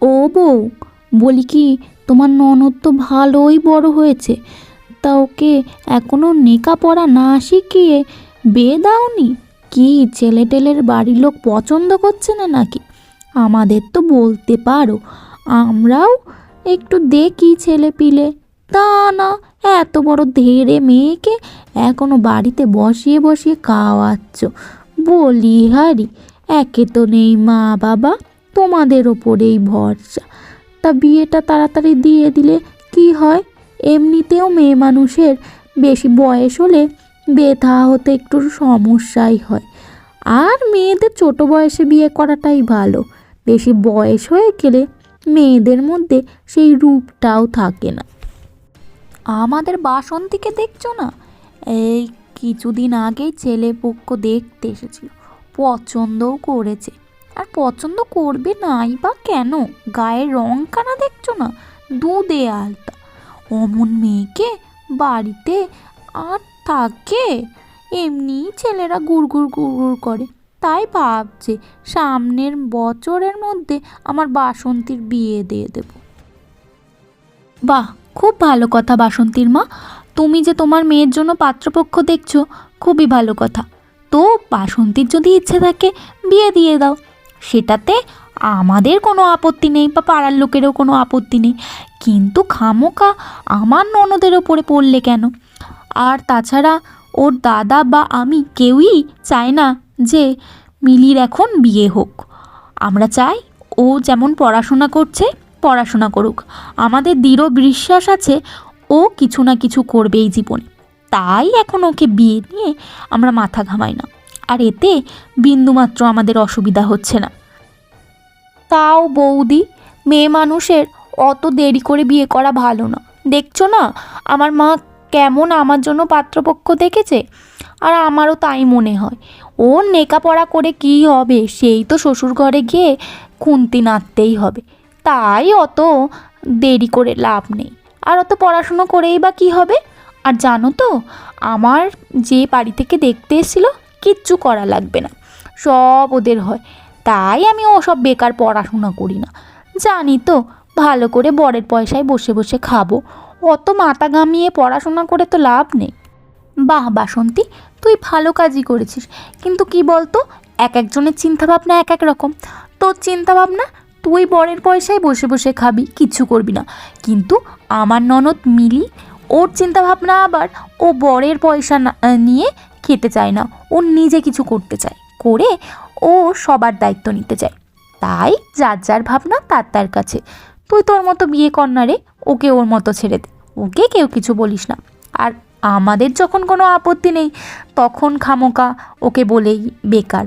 ও বউ, বলি কি, তোমার ননদ তো ভালোই বড় হয়েছে, তা ওকে এখনো নেকাপড়া না শিখিয়ে বিয়ে দাওনি? কি ছেলে টেলের বাড়ির লোক পছন্দ করছে না নাকি? আমাদের তো বলতে পারো, আমরাও একটু দেখি ছেলে পিলে। তা না, এত বড় ধেড়ে মেয়েকে এখনো বাড়িতে বসিয়ে বসিয়ে খাওয়াচ্ছ। বলি হারি, একে তো নেই মা বাবা, তোমাদের ওপরেই ভরসা। তা বিয়েটা তাড়াতাড়ি দিয়ে দিলে কি হয়? এমনিতেও মেয়ে মানুষের বেশি বয়স হলে বেথা হতে একটু সমস্যাই হয়। আর মেয়েদের ছোট বয়সে বিয়ে করাটাই ভালো। বেশি বয়স হয়ে গেলে মেয়েদের মধ্যে সেই রূপটাও থাকে না। আমাদের বাসন্তীকে দেখছো না? এই কিছুদিন আগেই ছেলে পক্ষ দেখতে এসেছিল, পছন্দও করেছে। আর পছন্দ করবে নাই বা কেন? গায়ের রংখানা দেখছো না? দুধে আলতা। অমন মেয়েকে বাড়িতে আর থাকে? এমনি ছেলেরা গুড়গুড় গুড়গুড় করে। তাই ভাবছে সামনের বছরের মধ্যে আমার বাসন্তীর বিয়ে দিয়ে দেব। বাহ, খুব ভালো কথা বাসন্তীর মা। তুমি যে তোমার মেয়ের জন্য পাত্রপক্ষ দেখছো, খুবই ভালো কথা। তো বাসন্তীর যদি ইচ্ছে থাকে বিয়ে দিয়ে দাও, সেটাতে আমাদের কোনো আপত্তি নেই, বা পাড়ার লোকেরও কোনো আপত্তি নেই। কিন্তু খামোকা আমার ননদের ওপরে পড়লে কেন? আর তাছাড়া ওর দাদা বা আমি কেউই চায় না যে মিলির এখন বিয়ে হোক। আমরা চাই ও যেমন পড়াশোনা করছে পড়াশোনা করুক। আমাদের দৃঢ় বিশ্বাস আছে ও কিছু না কিছু করবেই জীবনে। তাই এখন ওকে বিয়ে নিয়ে আমরা মাথা ঘামাই না। আর এতে বিন্দুমাত্র আমাদের অসুবিধা হচ্ছে না। তাও বৌদি, মেয়ে মানুষের অত দেরি করে বিয়ে করা ভালো না। দেখছো না আমার মা কেমন আমার জন্য পাত্রপক্ষ দেখেছে? আর আমারও তাই মনে হয়। ওর নেকাপড়া করে কী হবে? সেই তো শ্বশুর ঘরে গিয়ে খুন্তি নাড়তেই হবে। তাই অত দেরি করে লাভ নেই। আর অত পড়াশুনো করেই বা কী হবে? আর জানো তো, আমার যে বাড়ি থেকে দেখতে এসেছিলো, কিচ্ছু করা লাগবে না, সব ওদের হয়। তাই আমি ওসব বেকার পড়াশোনা করি না। জানি তো ভালো করে বরের পয়সায় বসে বসে খাবো। অত মাথা ঘামিয়ে পড়াশোনা করে তো লাভ নেই। বাহ বাসন্তী, তুই ভালো কাজই করেছিস। কিন্তু কি বলতো, এক একজনের চিন্তাভাবনা এক এক রকম। তোর চিন্তাভাবনা তুই বরের পয়সায় বসে বসে খাবি, কিচ্ছু করবি না। কিন্তু আমার ননদ মিলি, ওর চিন্তাভাবনা আবার ও বরের পয়সা নিয়ে খেতে চায় না। ও নিজে কিছু করতে চায়, করে ও সবার দায়িত্ব নিতে চায়। তাই যার যার ভাবনা তার তার কাছে। তুই তোর মতো বিয়ে কর না রে, ওকে ওর মতো ছেড়ে দে। ওকে কেউ কিছু বলিস না। আর আমাদের যখন কোনো আপত্তি নেই, তখন খামোকা ওকে বলেই বেকার।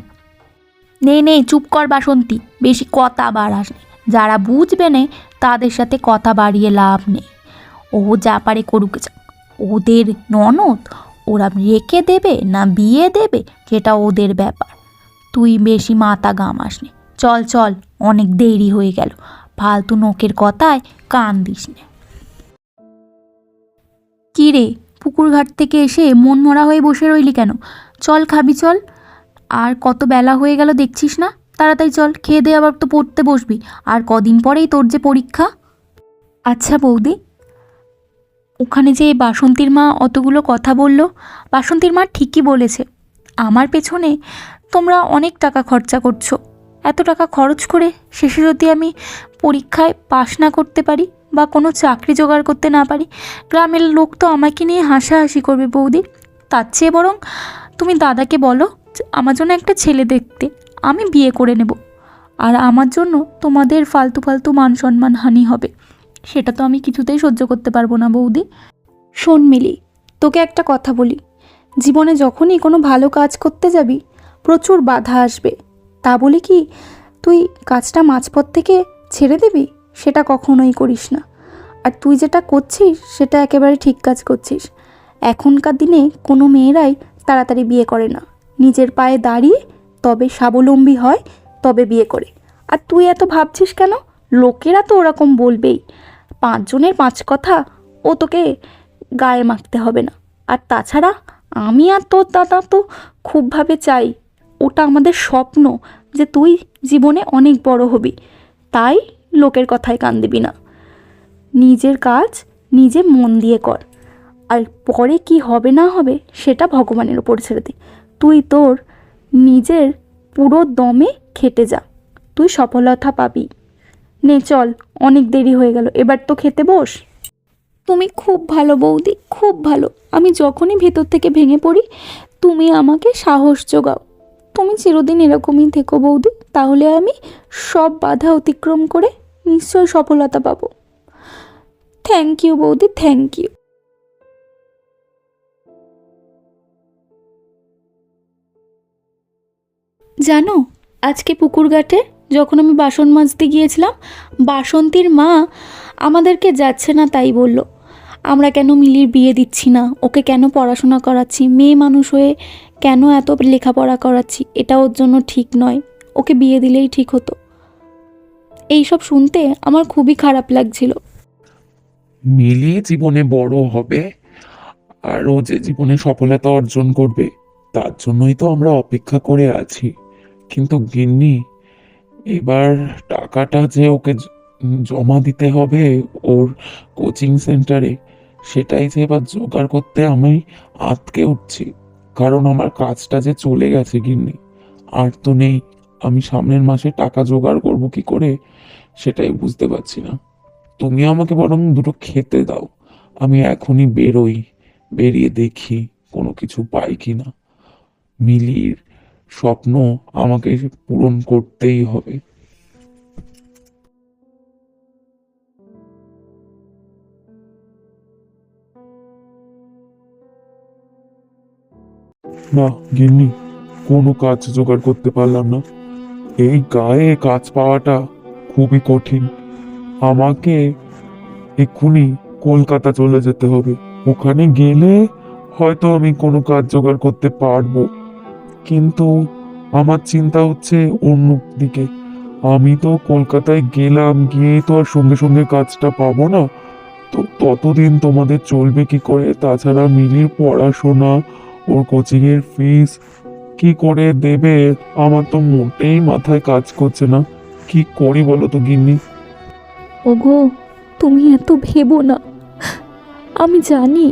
নে নে, চুপ কর বাসন্তী, বেশি কথা বাড়াস নে। যারা বুঝবে না তাদের সাথে কথা বাড়িয়ে লাভ নেই। ও যা পারে করুক যা। ওদের ননদ, ওরা রেখে দেবে না বিয়ে দেবে সেটা ওদের ব্যাপার। তুই বেশি মাথা ঘামাস নে। চল চল, অনেক দেরি হয়ে গেল। ফালতু নোকের কথায় কান দিস নে। কী রে, পুকুর ঘাট থেকে এসে মন মরা হয়ে বসে রইলি কেন? চল, খাবি চল। আর কত বেলা হয়ে গেল দেখছিস না? তাড়াতাড়ি চল, খেয়ে দে, আবার তো পড়তে বসবি। আর কদিন পরেই তোর যে পরীক্ষা। আচ্ছা বৌদি, ওখানে যে বাসন্তীর মা অতগুলো কথা বলল, বাসন্তীর মা ঠিকই বলেছে। আমার পেছনে তোমরা অনেক টাকা খরচা করছো। এত টাকা খরচ করে শেষে যদি আমি পরীক্ষায় পাশ না করতে পারি বা কোনো চাকরি জোগাড় করতে না পারি, গ্রামের লোক তো আমাকে নিয়ে হাসাহাসি করবে বৌদি। তার চেয়ে বরং তুমি দাদাকে বলো আমার জন্য একটা ছেলে দেখতে, আমি বিয়ে করে নেব। আর আমার জন্য তোমাদের ফালতু ফালতু মান সম্মান হানি হবে, সেটা তো আমি কিছুতেই সহ্য করতে পারবো না বৌদি। শোন মিলি, তোকে একটা কথা বলি, জীবনে যখনই কোনো ভালো কাজ করতে যাবি প্রচুর বাধা আসবে। তা বলি কি তুই কাজটা মাঝপথ থেকে ছেড়ে দিবি? সেটা কখনোই করিস না। আর তুই যেটা করছিস সেটা একেবারে ঠিক কাজ করছিস। এখনকার দিনে কোনো মেয়েরাই তাড়াতাড়ি বিয়ে করে না, নিজের পায়ে দাঁড়িয়ে তবে স্বাবলম্বী হয়, তবে বিয়ে করে। আর তুই এত ভাবছিস কেন? লোকেরা তো ওরকম বলবেই। 5 জনের 5 কথা ও তোকে গায়ে মাখতে হবে না। আর তাছাড়া আমি আর তোর দাদা তো খুবভাবে চাই, ওটা আমাদের স্বপ্ন যে তুই জীবনে অনেক বড় হবি। তাই লোকের কথায় কান দিবি না। নিজের কাজ নিজে মন দিয়ে কর, আর পরে কি হবে না হবে সেটা ভগবানের ওপর ছেড়ে দে। তুই তোর নিজের পুরো দমে খেটে যা, তুই সফলতা পাবি। নে চল, অনেক দেরি হয়ে গেল, এবার তো খেতে বস। তুমি খুব ভালো বৌদি, খুব ভালো। আমি যখনই ভেতর থেকে ভেঙে পড়ি তুমি আমাকে সাহস জোগাও। তুমি চিরদিন এরকমই থেকো বৌদি, তাহলে আমি সব বাধা অতিক্রম করে নিশ্চয়ই সফলতা পাবো। থ্যাংক ইউ বৌদি, থ্যাংক ইউ। জানো, আজকে পুকুর ঘাটে যখন আমি বাসন মাজতে গিয়েছিলাম, বাসন্তীর মা আমাদেরকে যাচ্ছে না তাই বলল। আমরা কেন মিলির বিয়ে দিচ্ছি না, ওকে কেন পড়াশোনা করাচ্ছি, মেয়ে মানুষ হয়ে কেন এত লেখাপড়া করাচ্ছি, এটা ওর জন্য ঠিক নয়, ওকে বিয়ে দিলেই ঠিক হতো। এইসব শুনতে আমার খুবই খারাপ লাগছিল। মিলি জীবনে বড় হবে আর ও যে জীবনে সফলতা অর্জন করবে তার জন্যই তো আমরা অপেক্ষা করে আছি। কিন্তু গিন্নি, এবার টাকাটা যে ওকে জমা দিতে হবে ওর কোচিং সেন্টারে, সেটাই যে এবার জোগাড় করতে আমি আটকে উঠছি। কারণ আমার কাজটা যে চলে গেছে গিন্নি, আর তো নেই। আমি সামনের মাসে টাকা জোগাড় করব কি করে সেটাই বুঝতে পারছি না। তুমি আমাকে বরং দুটো খেতে দাও, আমি এখনই বেরোই, বেরিয়ে দেখি কোনো কিছু পাই কিনা। মিলির স্বপ্ন আমাকে পূরণ করতেই হবে। না গিন্নি, কোনো কাজ জোগাড় করতে পারলাম না। এই গায়ে কাজ পাওয়াটা খুবই কঠিন। আমাকে এক্ষুনি কলকাতা চলে যেতে হবে। ওখানে গেলে হয়তো আমি কোনো কাজ জোগাড় করতে পারবো, কিন্তু আমার চিন্তা হচ্ছে অন্য দিকে। আমি তো কলকাতায় গেলাম, গিয়ে তো আর সঙ্গে সঙ্গে কাজটা পাবো না। তো ততদিন তোমাদের চলবে কি করে? তাছাড়া মিলির পড়াশোনা, ওর কোচিং এর ফিস কি করে দেবে আমার তো মোটেই মাথায় কাজ করছে না। কি করি বলো তো গিন্নি? ওগো, তুমি এত ভেবো না। আমি জানি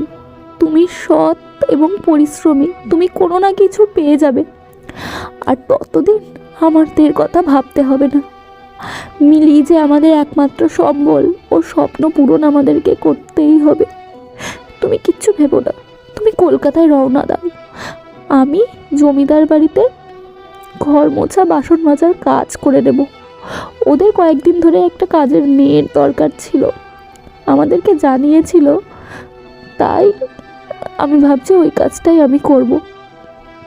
তুমি সৎ এবং পরিশ্রমী, তুমি কোনো না কিছু পেয়ে যাবে। আর ততদিন আমাদের কথা ভাবতে হবে না। মিলি যে আমাদের একমাত্র সম্বল, ওর স্বপ্ন পূরণ আমাদেরকে করতেই হবে। তুমি কিচ্ছু ভেবো না, তুমি কলকাতায় রওনা দাও। আমি জমিদার বাড়িতে ঘর মোছা বাসন মাজার কাজ করে দেব। ওদের কয়েকদিন ধরে একটা কাজের মেয়ের দরকার ছিল, আমাদেরকে জানিয়েছিল, তাই আমি ভাবছি ওই কাজটাই আমি করব।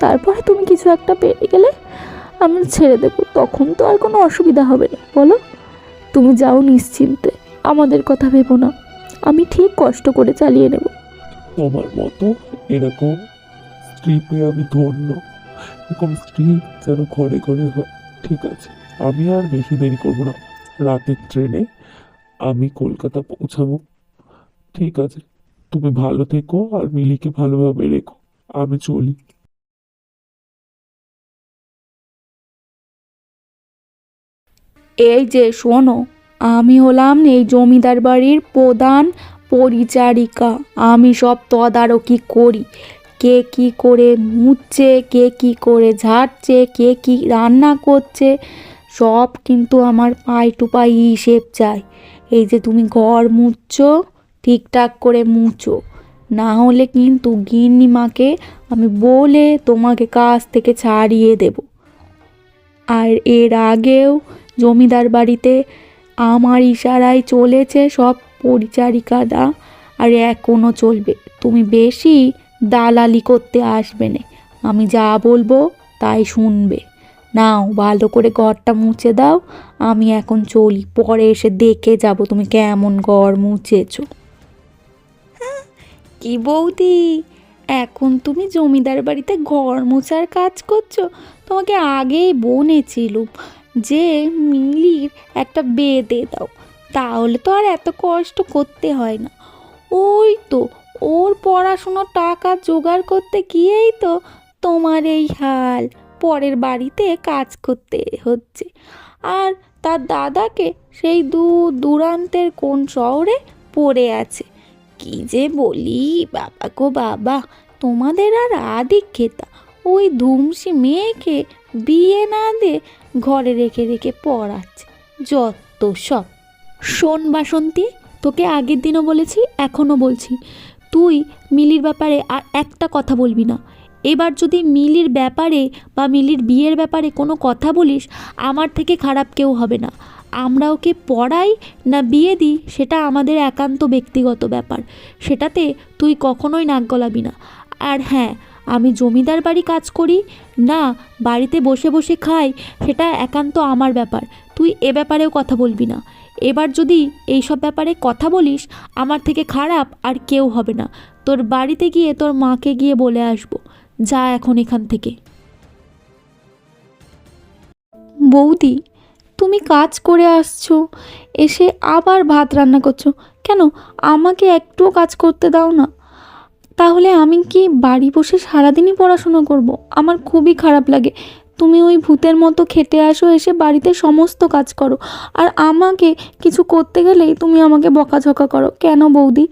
তারপরে তুমি কিছু একটা পেয়ে গেলে আমি ছেড়ে দেবো, তখন তো আর কোনো অসুবিধা হবে না, বলো? তুমি যাও নিশ্চিন্তে, আমাদের কথা ভেবো না, আমি ঠিক কষ্ট করে চালিয়ে নেব। তোমার মতো এরকম স্ত্রী পেয়ে আমি ধন্য। এরকম স্ত্রী যেন ঘরে ঘরে হয়। ঠিক আছে, আমি আর বেশি দেরি করবো না। রাতের ট্রেনে আমি কলকাতা পৌঁছাবো। ঠিক আছে, তুমি ভালো থেকো আর মিলিকে ভালোভাবে রেখো। আমি চলি। এই যে শোনো, আমি হলাম এই জমিদার বাড়ির প্রধান পরিচারিকা। আমি সব তদারকি করি, কে কি করে মুছছে, কে কি করে ঝাড়ছে, কে কি রান্না করছে, সব কিন্তু আমার পাই টু পাই হিসেব চাই। এই যে তুমি ঘর মুছছো, ঠিকঠাক করে মুছো, না হলে কিন্তু গিন্নিমাকে আমি বলে তোমাকে কাজ থেকে ছাড়িয়ে দেব। আর এর আগেও জমিদার বাড়িতে আমার ইশারায় চলেছে সব পরিচারিকারা, আর এখনও চলবে। তুমি বেশি দালালি করতে আসবে না, আমি যা বলবো তাই শুনবে। নাও ভালো করে ঘরটা মুছে দাও, আমি এখন চলি, পরে এসে দেখে যাব তুমি কেমন ঘর মুছেছো। কি বৌদি, এখন তুমি জমিদার বাড়িতে ঘর মোছার কাজ করছো? তোমাকে আগেই বলেছিলুম যে মিলির একটা বিয়ে দিয়ে দাও, তাহলে তো আর এত কষ্ট করতে হয় না। ওই তো ওর পড়াশুনোর টাকা জোগাড় করতে গিয়েই তো তোমার এই হাল, পরের বাড়িতে কাজ করতে হচ্ছে। আর তার দাদাকে সেই দূর দূরান্তের কোন শহরে পড়ে আছে। কি যে বলি বাবা গো বাবা, তোমাদের আর আদিক্ষেতা ওই ধুমসি মেয়েকে বিয়ে না দিয়ে ঘরে রেখে রেখে পড়াচ্ছে, যত সব। শোন বাসন্তী, তোকে আগের দিনও বলেছি, এখনও বলছি, তুই মিলির ব্যাপারে আর একটা কথা বলবি না। এবার যদি মিলির ব্যাপারে বা মিলির বিয়ের ব্যাপারে কোনো কথা বলিস, আমার থেকে খারাপ কেউ হবে না। আমরা ওকে পড়াই না বিয়ে দিই সেটা আমাদের একান্ত ব্যক্তিগত ব্যাপার, সেটাতে তুই কখনোই নাক গলাবি না। আর হ্যাঁ, আমি জমিদার বাড়ি কাজ করি না বাড়িতে বসে বসে খাই, সেটা একান্ত আমার ব্যাপার, তুই এ ব্যাপারেও কথা বলবি না। এবার যদি এইসব ব্যাপারে কথা বলিস, আমার থেকে খারাপ আর কেউ হবে না। তোর বাড়িতে গিয়ে তোর মাকে গিয়ে বলে আসবো। যা এখন এখান থেকে। বৌদি, তুমি কাজ করে আসছো, এসে আবার ভাত রান্না করছো কেন? আমাকে একটুও কাজ করতে দাও না। তাহলে আমি কি বাড়ি বসে সারাদিনই পড়াশুনো করব? আমার খুবই খারাপ লাগে। তুমি ওই ভূতের মতো খেটে আসো, এসে বাড়িতে সমস্ত কাজ করো, আর আমাকে কিছু করতে গেলেই তুমি আমাকে বকাঝকা করো। কেন বৌদি,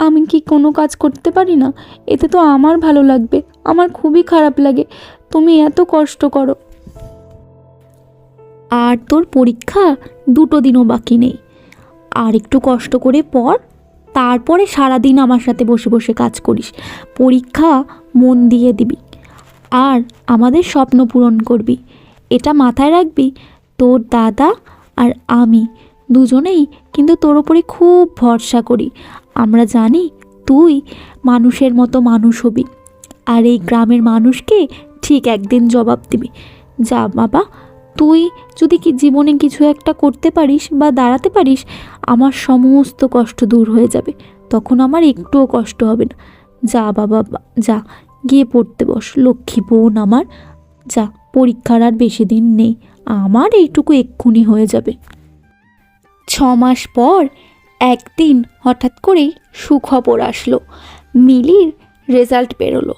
আমি কি কোনো কাজ করতে পারি না? এতে তো আমার ভালো লাগবে। আমার খুবই খারাপ লাগে তুমি এত কষ্ট করো। আর তোর পরীক্ষা 2 দিনও বাকি নেই, আর একটু কষ্ট করে পড়, তারপরে সারাদিন আমার সাথে বসে বসে কাজ করিস। পরীক্ষা মন দিয়ে দিবি আর আমাদের স্বপ্ন পূরণ করবি। এটা মাথায় রাখবি। তোর দাদা আর আমি দুজনেই কিন্তু তোর ওপরে খুব ভরসা করি। আমরা জানি তুই মানুষের মতো মানুষ হবি, আর এই গ্রামের মানুষকে ঠিক একদিন জবাব দিবি। যা বাবা, তুই যদি কি জীবনে কিছু একটা করতে পারিস বা দাঁড়াতে পারিস, আমার সমস্ত কষ্ট দূর হয়ে যাবে। তখন আমার একটুও কষ্ট হবে না। যা বাবা, যা গিয়ে পড়তে বস, লক্ষ্মী বোন আমার। যা, পরীক্ষার আর বেশি দিন নেই, আমার এইটুকু এক্ষুনি হয়ে যাবে। 6 মাস পর একদিন হঠাৎ করেই সুখবর আসলো। মিলির রেজাল্ট বেরোলো,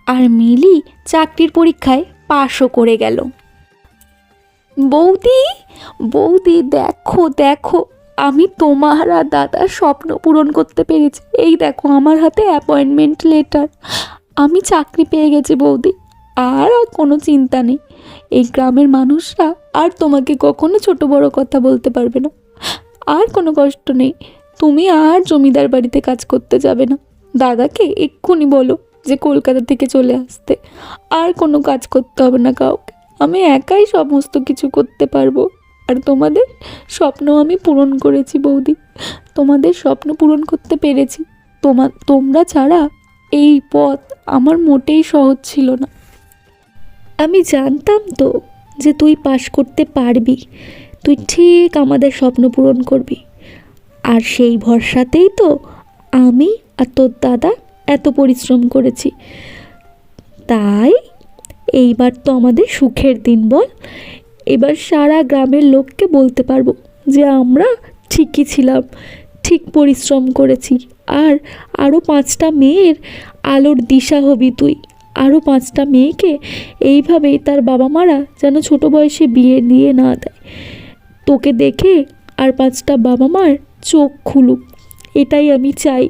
আর মিলি চাকরির পরীক্ষায় পাশও করে গেল। বৌদি, বৌদি, দেখো দেখো, আমি তোমার আর দাদার স্বপ্ন পূরণ করতে পেরেছি। এই দেখো আমার হাতে অ্যাপয়েন্টমেন্ট লেটার। আমি চাকরি পেয়ে গেছি বৌদি, আর কোনো চিন্তা নেই। এই গ্রামের মানুষরা আর তোমাকে কখনো ছোট বড় কথা বলতে পারবে না। আর কোনো কষ্ট নেই, তুমি আর জমিদার বাড়িতে কাজ করতে যাবে না। দাদাকে এক্ষুনি বলো যে কলকাতা থেকে চলে আসতে। আর কোনো কাজ করতে হবে না কাউকে, আমি একাই সমস্ত কিছু করতে পারবো। আর তোমাদের স্বপ্ন আমি পূরণ করেছি বৌদি, তোমাদের স্বপ্ন পূরণ করতে পেরেছি। তোমরা ছাড়া এই পথ আমার মোটেই সহজ ছিল না। আমি জানতাম তো যে তুই পাশ করতে পারবি, তুই ঠিক আমাদের স্বপ্ন পূরণ করবি। আর সেই ভরসাতেই তো আমি আর তোর দাদা এত পরিশ্রম করেছি। তাই এইবার তো আমাদের সুখের দিন, বল। এবার সারা গ্রামের লোককে বলতে পারবো যে আমরা ঠিকই ছিলাম, ঠিক পরিশ্রম করেছি। আর আরও 5টা মেয়ের আলোর দিশা হবি তুই। আরও 5টা মেয়েকে এইভাবেই তার বাবা মারা যেন ছোট বয়সে বিয়ে দিয়ে না দেয়। তোকে দেখে আর 5টা বাবা মার চোখ খুলুক, এটাই আমি চাই।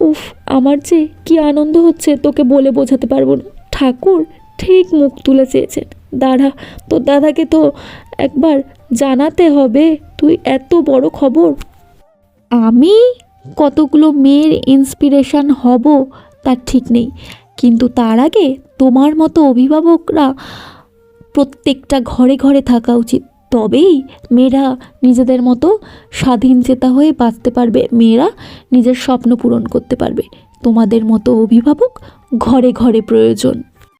উফ, আমার যে কি আনন্দ হচ্ছে তোকে বলে বোঝাতে পারবো না। ঠাকুর ঠিক মুখ তুলে চেয়েছেন। দাঁড়া, তোর দাদাকে তো একবার জানাতে হবে তুই এত বড় খবর। আমি কতগুলো মেয়ের ইন্সপিরেশন হব তার ঠিক নেই, কিন্তু তার আগে তোমার মতো অভিভাবকরা প্রত্যেকটা ঘরে ঘরে থাকা উচিত। তবেই মেয়েরা নিজেদের মতো স্বাধীন চেতা হয়ে বাঁচতে পারবে, মেয়েরা নিজের স্বপ্ন পূরণ করতে পারবে। তোমাদের মতো অভিভাবক ঘরে ঘরে প্রয়োজন।